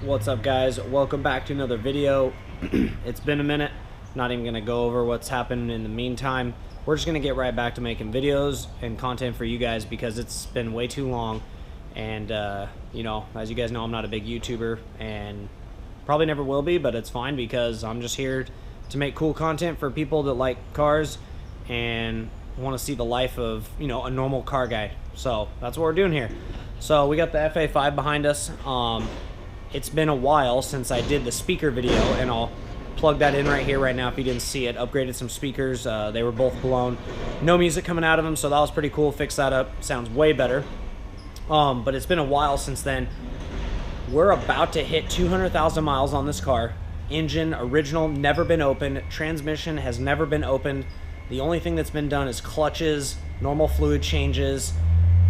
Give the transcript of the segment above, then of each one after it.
What's up, guys? Welcome back to another video. It's been a minute. Not even gonna go over what's happened in the meantime. We're just gonna get right back to making videos and content for you guys because it's been way too long. And you know, as you guys know, I'm not a big YouTuber and probably never will be, but it's fine because I'm just here to make cool content for people that like cars and want to see the life of, you know, a normal car guy. So that's what we're doing here. So we got the FA5 behind us. It's been a while since I did the speaker video, and I'll plug that in right here right now if you didn't see it. Upgraded some speakers. They were both blown. No music coming out of them, so that was pretty cool. Fixed that up. Sounds way better. But it's been a while since then. We're about to hit 200,000 miles on this car. Engine, original, never been opened. Transmission has never been opened. The only thing that's been done is clutches, normal fluid changes,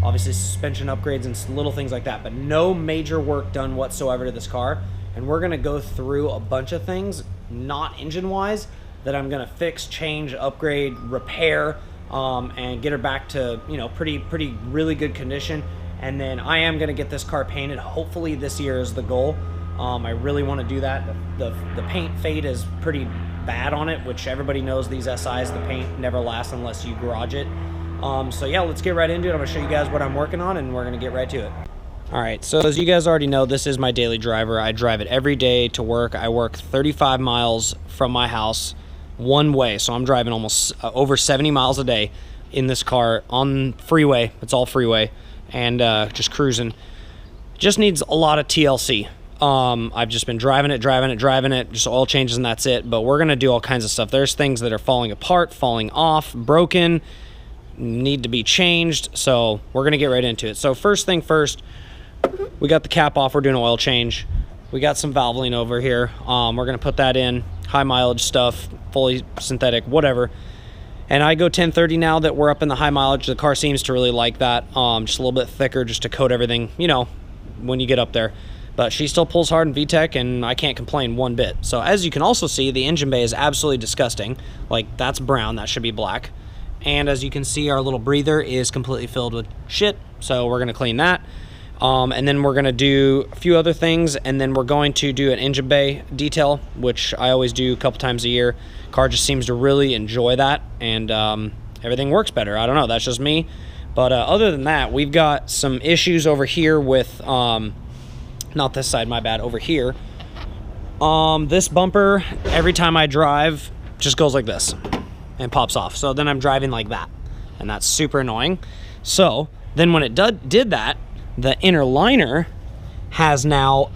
obviously suspension upgrades and little things like that, but no major work done whatsoever to this car. And we're gonna go through a bunch of things, not engine-wise, that I'm gonna fix, change, upgrade, repair, and get her back to, you know, pretty really good condition. And then I am gonna get this car painted. Hopefully this year is the goal. I really want to do that. The paint fade is pretty bad on it, which everybody knows these SIs, the paint never lasts unless you garage it. So yeah, let's get right into it. I'm gonna show you guys what I'm working on and we're gonna get right to it. All right, so as you guys already know, this is my daily driver. I drive it every day to work. I work 35 miles from my house one way, so I'm driving almost over 70 miles a day in this car on freeway. It's all freeway and just cruising. Just needs a lot of TLC. I've just been driving it, just oil changes and that's it. But we're gonna do all kinds of stuff. There's things that are falling apart, falling off, broken, need to be changed. So we're gonna get right into it. So first thing first, we got the cap off. We're doing an oil change. We got some valvoline over here. We're gonna put that in. High mileage stuff, fully synthetic, whatever. And I go 1030 now that we're up in the high mileage. The car seems to really like that. Just a little bit thicker just to coat everything, you know, when you get up there. But she still pulls hard in VTEC, and I can't complain one bit. So as you can also see, the engine bay is absolutely disgusting. Like, that's brown, that should be black. And as you can see, our little breather is completely filled with shit. So we're gonna clean that. And then we're gonna do a few other things, and then we're going to do an engine bay detail, which I always do a couple times a year. Car just seems to really enjoy that, and everything works better. I don't know, that's just me. But other than that, we've got some issues over here with, not this side, my bad, over here. This bumper, every time I drive, just goes like this and pops off. So then I'm driving like that, and that's super annoying. So then when it did that, the inner liner has now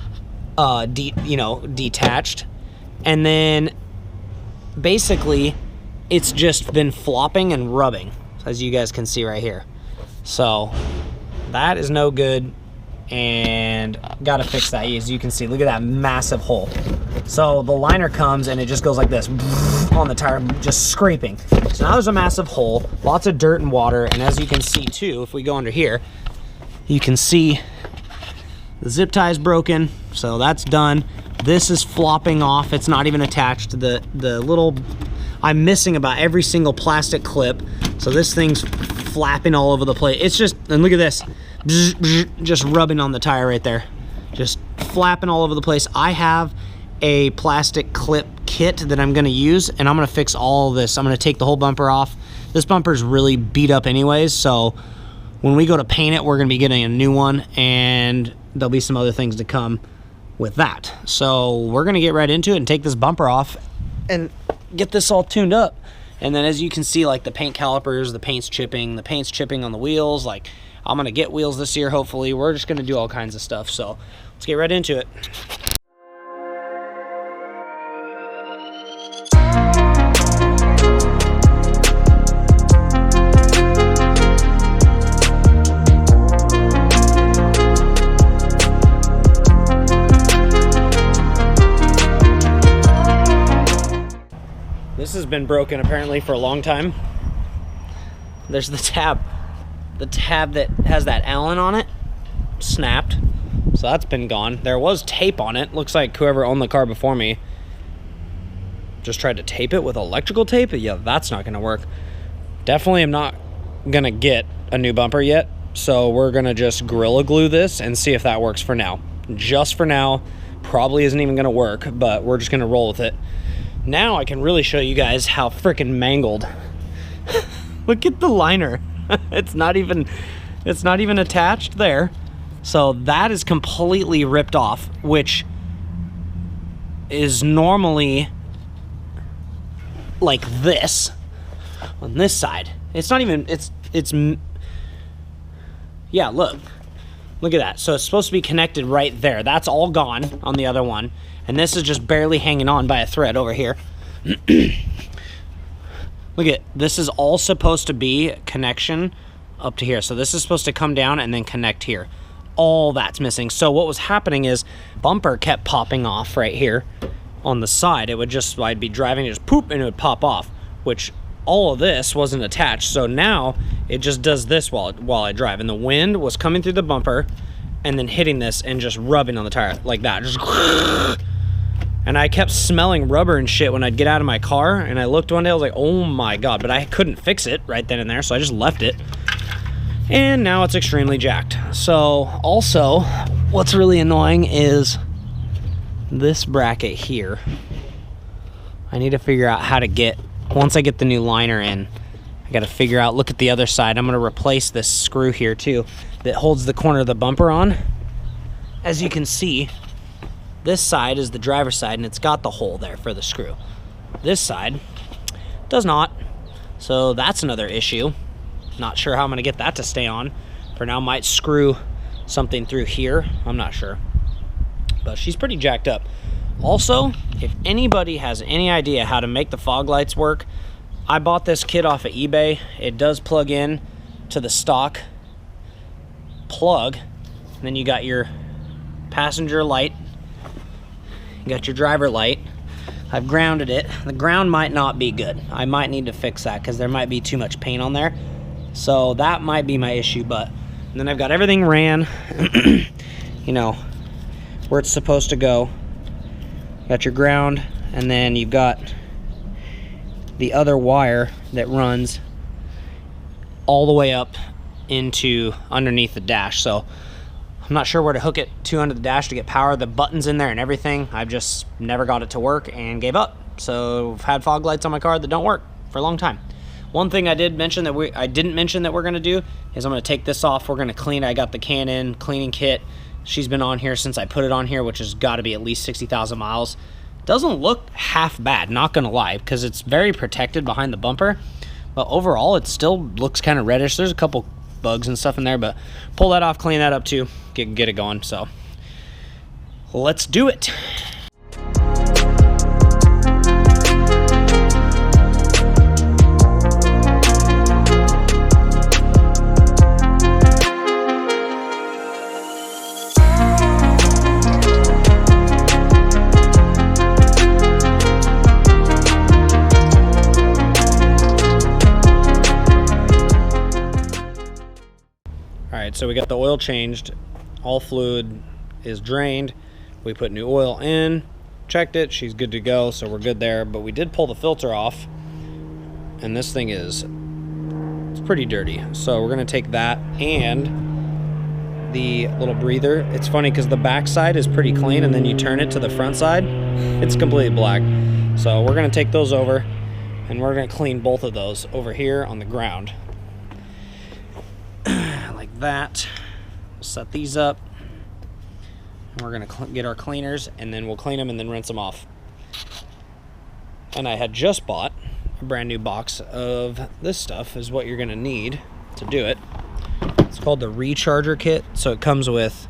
detached, and then basically it's just been flopping and rubbing, as you guys can see right here. So that is no good, and gotta fix that. As you can see, look at that massive hole. So the liner comes and it just goes like this on the tire, just scraping. So now there's a massive hole, lots of dirt and water, and as you can see too, if we go under here, you can see the zip tie is broken, so that's done. This is flopping off. It's not even attached to the little, I'm missing about every single plastic clip, so this thing's flapping all over the place. It's just, and look at this, just rubbing on the tire right there, just flapping all over the place. I have a plastic clip kit that I'm gonna use, and I'm gonna fix all of this. I'm gonna take the whole bumper off. This bumper's really beat up anyways, so when we go to paint it, we're gonna be getting a new one, and there'll be some other things to come with that. So we're gonna get right into it and take this bumper off and get this all tuned up. And then as you can see, like the paint calipers, the paint's chipping on the wheels. Like, I'm gonna get wheels this year, hopefully. We're just gonna do all kinds of stuff. So let's get right into it. This has been broken apparently for a long time. There's the tab that has that Allen on it, snapped. So that's been gone. There was tape on it. Looks like whoever owned the car before me just tried to tape it with electrical tape. Yeah, that's not gonna work. Definitely am not gonna get a new bumper yet. So we're gonna just Gorilla Glue this and see if that works for now. Just for now, probably isn't even gonna work, but we're just gonna roll with it. Now I can really show you guys how freaking mangled. Look at the liner. It's not even attached there. So that is completely ripped off, which is normally like this on this side. It's not even, yeah, look at that. So it's supposed to be connected right there. That's all gone on the other one. And this is just barely hanging on by a thread over here. Look at, this is all supposed to be connection up to here. So this is supposed to come down and then connect here. All that's missing. So what was happening is bumper kept popping off right here on the side. It would just, I'd be driving, just poop, and it would pop off, which all of this wasn't attached. So now it just does this while I drive, and the wind was coming through the bumper and then hitting this and just rubbing on the tire like that. Just and I kept smelling rubber and shit when I'd get out of my car, and I looked one day, I was like, oh my God, but I couldn't fix it right then and there, so I just left it. And now it's extremely jacked. So also, what's really annoying is this bracket here. I need to figure out how to get, once I get the new liner in, I gotta figure out, look at the other side. I'm gonna replace this screw here too that holds the corner of the bumper on. As you can see, this side is the driver's side, and it's got the hole there for the screw. This side does not. So that's another issue. Not sure how I'm gonna get that to stay on. For now, might screw something through here. I'm not sure. But she's pretty jacked up. Also, if anybody has any idea how to make the fog lights work, I bought this kit off of eBay. It does plug in to the stock plug. And then you got your passenger light. You got your driver light. I've grounded it. The ground might not be good. I might need to fix that because there might be too much paint on there. So that might be my issue, but and then I've got everything ran, you know, where it's supposed to go. You got your ground, and then you've got the other wire that runs all the way up into underneath the dash. So I'm not sure where to hook it to under the dash to get power. The button's in there and everything. I've just never got it to work and gave up. So I've had fog lights on my car that don't work for a long time. One thing I didn't mention that we're gonna do is I'm gonna take this off. We're gonna clean. I got the Canon cleaning kit. She's been on here since I put it on here, which has got to be at least 60,000 miles. Doesn't look half bad, not gonna lie, because it's very protected behind the bumper. But overall, it still looks kind of reddish. There's a couple bugs and stuff in there, but pull that off, clean that up too, get it going. So let's do it. So we got the oil changed, all fluid is drained, we put new oil in, checked it, she's good to go, so we're good there. But we did pull the filter off, and this thing it's pretty dirty. So we're gonna take that and the little breather. It's funny because the back side is pretty clean, and then you turn it to the front side, it's completely black. So we're gonna take those over, and we're gonna clean both of those over here on the ground. That. We'll set these up, and we're gonna get our cleaners, and then we'll clean them and then rinse them off. And I had just bought a brand new box of this stuff, is what you're gonna need to do it. It's called the recharger kit. So it comes with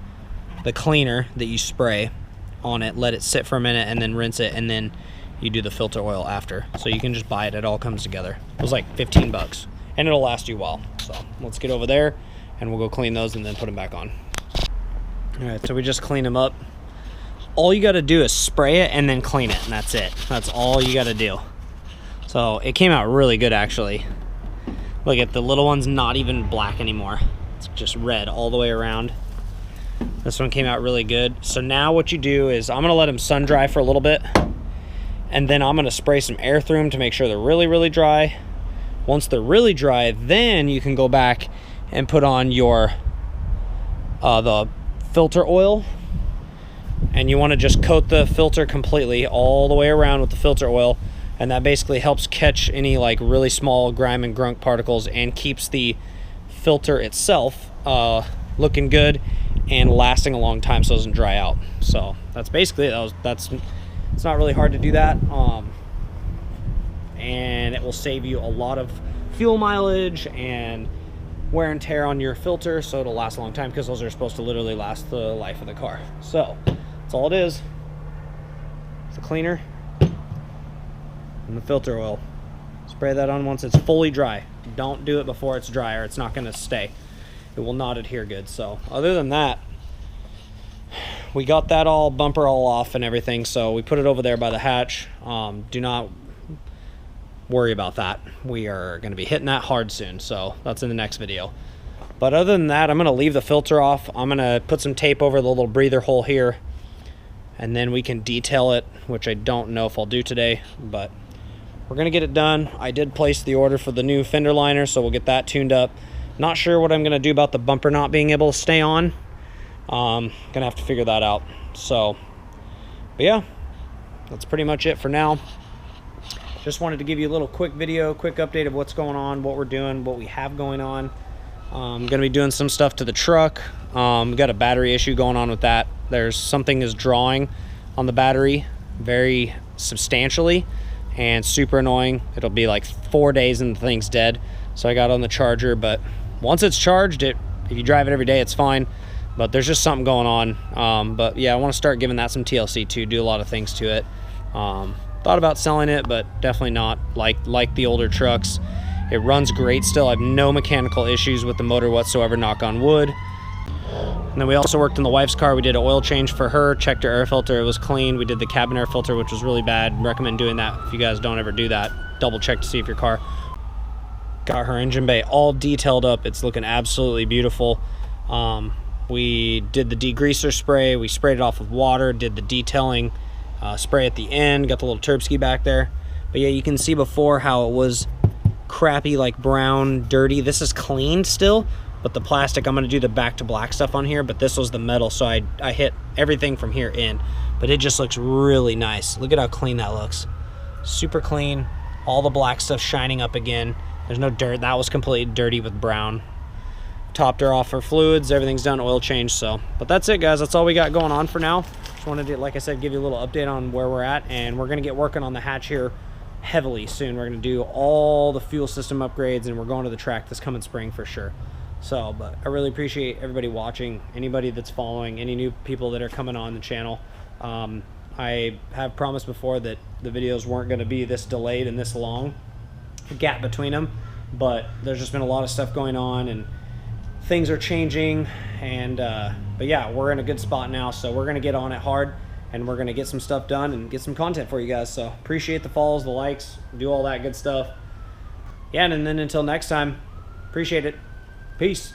the cleaner that you spray on it, let it sit for a minute, and then rinse it, and then you do the filter oil after. So you can just buy it all comes together. It was like 15 bucks, and it'll last you a while. So let's get over there, and we'll go clean those and then put them back on. All right, so we just clean them up. All you got to do is spray it and then clean it, and that's it. That's all you got to do. So it came out really good, actually. Look at the little one's not even black anymore. It's just red all the way around. This one came out really good. So now what you do is I'm gonna let them sun dry for a little bit, and then I'm gonna spray some air through them to make sure they're really, really dry. Once they're really dry, then you can go back and put on your the filter oil, and and you want to just coat the filter completely all the way around with the filter oil, and that basically helps catch any like really small grime and grunk particles and keeps the filter itself looking good and lasting a long time so it doesn't dry out. So that's basically it. It's not really hard to do that, and it will save you a lot of fuel mileage and wear and tear on your filter, so it'll last a long time, because those are supposed to literally last the life of the car. So that's all it is. It's a cleaner and the filter oil. Spray that on once it's fully dry. Don't do it before it's dry, or it's not going to stay. It will not adhere good. So other than that, we got that all bumper all off and everything, so we put it over there by the hatch. Do not worry about that. We are going to be hitting that hard soon, so that's in the next video. But other than that, I'm going to leave the filter off. I'm going to put some tape over the little breather hole here, and then we can detail it, which I don't know if I'll do today, but we're going to get it done. I did place the order for the new fender liner, so we'll get that tuned up. Not sure what I'm going to do about the bumper not being able to stay on. Gonna have to figure that out. So, but yeah, that's pretty much it for now. Just wanted to give you a little quick video, quick update of what's going on, what we're doing, what we have going on. I'm gonna be doing some stuff to the truck. We got a battery issue going on with that. There's something is drawing on the battery very substantially and super annoying. It'll be like 4 days and the thing's dead. So I got on the charger, but once it's charged, if you drive it every day, it's fine. But there's just something going on. But yeah, I want to start giving that some TLC too, do a lot of things to it. Thought about selling it, but definitely not like the older trucks. It runs great still. I have no mechanical issues with the motor whatsoever, knock on wood. And then we also worked on the wife's car. We did an oil change for her, checked her air filter, it was clean. We did the cabin air filter, which was really bad. Recommend doing that if you guys don't ever do that. Double check to see if your car got her engine bay all detailed up. It's looking absolutely beautiful. We did the degreaser spray. We sprayed it off with water, did the detailing spray at the end, got the little Terpsky back there. But yeah, you can see before how it was crappy, like brown, dirty. This is clean still, but the plastic, I'm going to do the back to black stuff on here, but this was the metal, so I hit everything from here in. But it just looks really nice. Look at how clean that looks. Super clean. All the black stuff shining up again. There's no dirt. That was completely dirty with brown. Topped her off her fluids. Everything's done, oil change. So, but that's it, guys. That's all we got going on for now. Just wanted to, like I said, give you a little update on where we're at, and we're going to get working on the hatch here heavily soon. We're going to do all the fuel system upgrades, and we're going to the track this coming spring for sure. So, but I really appreciate everybody watching, anybody that's following, any new people that are coming on the channel. I have promised before that the videos weren't going to be this delayed and this long gap between them, but there's just been a lot of stuff going on and things are changing, and but yeah, we're in a good spot now, so we're going to get on it hard, and we're going to get some stuff done and get some content for you guys. So appreciate the follows, the likes, do all that good stuff. Yeah, and then until next time, appreciate it. Peace.